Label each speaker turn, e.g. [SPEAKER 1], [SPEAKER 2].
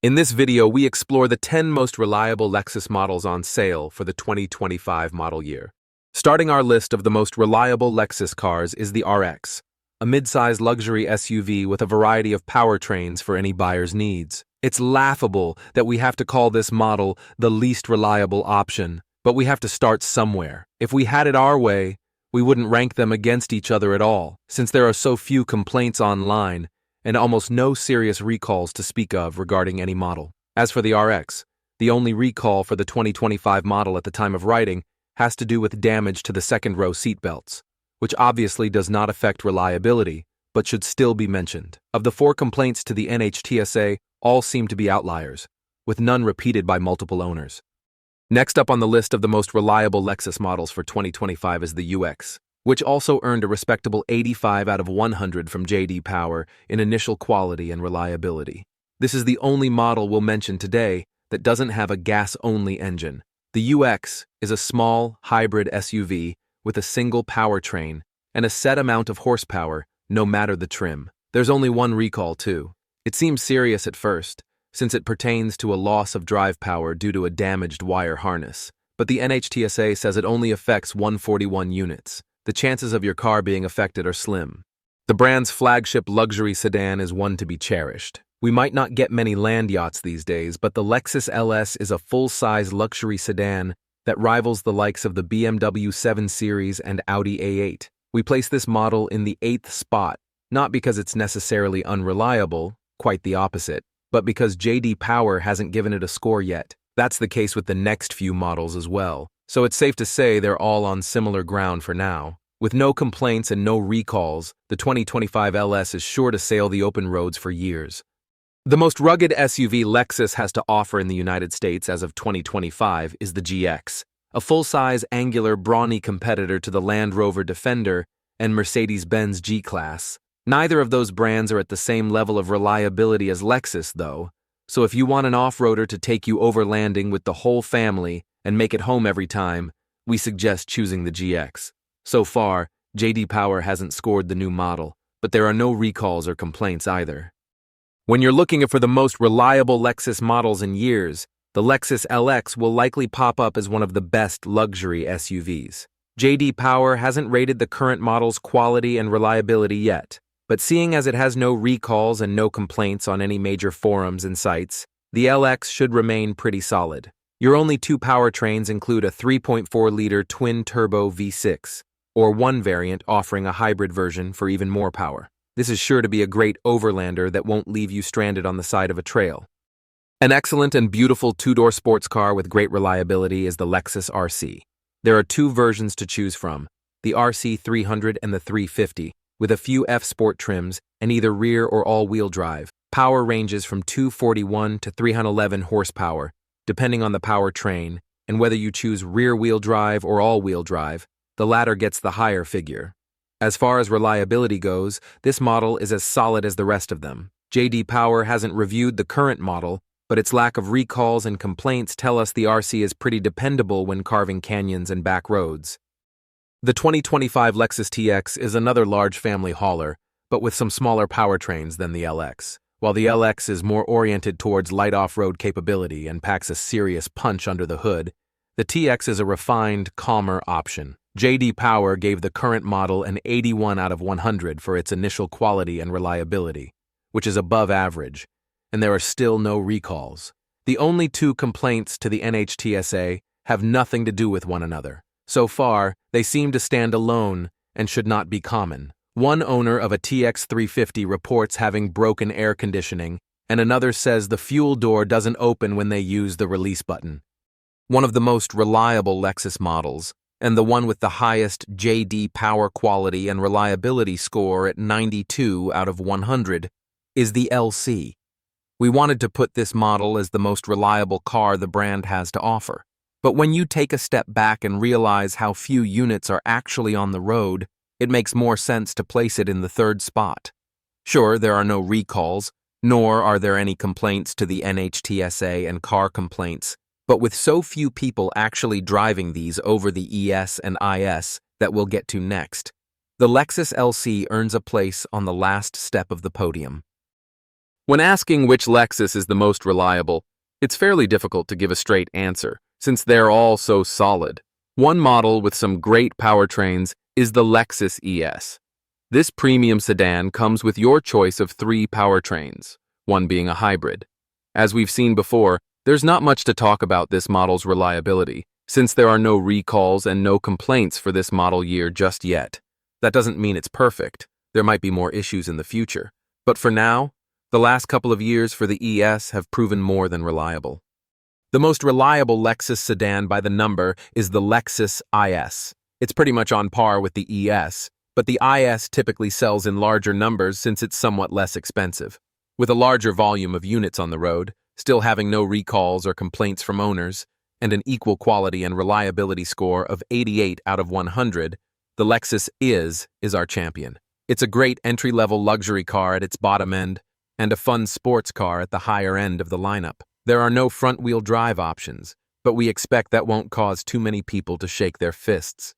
[SPEAKER 1] In this video, we explore the 10 most reliable Lexus models on sale for the 2025 model year. Starting our list of the most reliable Lexus cars is the RX, a mid-size luxury SUV with a variety of powertrains for any buyer's needs. It's laughable that we have to call this model the least reliable option, but we have to start somewhere. If we had it our way, we wouldn't rank them against each other at all, since there are so few complaints online and almost no serious recalls to speak of regarding any model. As for the RX, the only recall for the 2025 model at the time of writing has to do with damage to the second-row seatbelts, which obviously does not affect reliability, but should still be mentioned. Of the 4 complaints to the NHTSA, all seem to be outliers, with none repeated by multiple owners. Next up on the list of the most reliable Lexus models for 2025 is the UX, which also earned a respectable 85 out of 100 from J.D. Power in initial quality and reliability. This is the only model we'll mention today that doesn't have a gas-only engine. The UX is a small, hybrid SUV with a single powertrain and a set amount of horsepower, no matter the trim. There's only one recall, too. It seems serious at first, since it pertains to a loss of drive power due to a damaged wire harness. But the NHTSA says it only affects 141 units. The chances of your car being affected are slim. The brand's flagship luxury sedan is one to be cherished. We might not get many land yachts these days, but the Lexus LS is a full-size luxury sedan that rivals the likes of the BMW 7 Series and Audi A8. We place this model in the 8th spot, not because it's necessarily unreliable, quite the opposite, but because J.D. Power hasn't given it a score yet. That's the case with the next few models as well. So it's safe to say they're all on similar ground for now. With no complaints and no recalls, the 2025 LS is sure to sail the open roads for years. The most rugged SUV Lexus has to offer in the United States as of 2025 is the GX, a full-size, angular, brawny competitor to the Land Rover Defender and Mercedes-Benz G-Class. Neither of those brands are at the same level of reliability as Lexus, though, so if you want an off-roader to take you overlanding with the whole family and make it home every time, we suggest choosing the GX. So far, J.D. Power hasn't scored the new model, but there are no recalls or complaints either. When you're looking for the most reliable Lexus models in years, the Lexus LX will likely pop up as one of the best luxury SUVs. J.D. Power hasn't rated the current model's quality and reliability yet, but seeing as it has no recalls and no complaints on any major forums and sites, the LX should remain pretty solid. Your only 2 powertrains include a 3.4-liter twin-turbo V6, or one variant offering a hybrid version for even more power. This is sure to be a great overlander that won't leave you stranded on the side of a trail. An excellent and beautiful 2-door sports car with great reliability is the Lexus RC. There are 2 versions to choose from, the RC 300 and the 350, with a few F-Sport trims and either rear or all-wheel drive. Power ranges from 241 to 311 horsepower, depending on the powertrain, and whether you choose rear-wheel drive or all-wheel drive, the latter gets the higher figure. As far as reliability goes, this model is as solid as the rest of them. J.D. Power hasn't reviewed the current model, but its lack of recalls and complaints tell us the RC is pretty dependable when carving canyons and back roads. The 2025 Lexus TX is another large family hauler, but with some smaller powertrains than the LX. While the LX is more oriented towards light off-road capability and packs a serious punch under the hood, the TX is a refined, calmer option. J.D. Power gave the current model an 81 out of 100 for its initial quality and reliability, which is above average, and there are still no recalls. The only 2 complaints to the NHTSA have nothing to do with one another. So far, they seem to stand alone and should not be common. One owner of a TX 350 reports having broken air conditioning, and another says the fuel door doesn't open when they use the release button. One of the most reliable Lexus models, and the one with the highest J.D. Power quality and reliability score at 92 out of 100, is the LC. We wanted to put this model as the most reliable car the brand has to offer. But when you take a step back and realize how few units are actually on the road, it makes more sense to place it in the 3rd spot. Sure, there are no recalls, nor are there any complaints to the NHTSA and car complaints, but with so few people actually driving these over the ES and IS that we'll get to next, the Lexus LC earns a place on the last step of the podium. When asking which Lexus is the most reliable, it's fairly difficult to give a straight answer, since they're all so solid. One model with some great powertrains is the Lexus ES. This premium sedan comes with your choice of 3 powertrains, one being a hybrid. As we've seen before, there's not much to talk about this model's reliability, since there are no recalls and no complaints for this model year just yet. That doesn't mean it's perfect. There might be more issues in the future. But for now, the last couple of years for the ES have proven more than reliable. The most reliable Lexus sedan by the number is the Lexus IS. It's pretty much on par with the ES, but the IS typically sells in larger numbers since it's somewhat less expensive. With a larger volume of units on the road, still having no recalls or complaints from owners, and an equal quality and reliability score of 88 out of 100, the Lexus IS is our champion. It's a great entry-level luxury car at its bottom end, and a fun sports car at the higher end of the lineup. There are no front-wheel drive options, but we expect that won't cause too many people to shake their fists.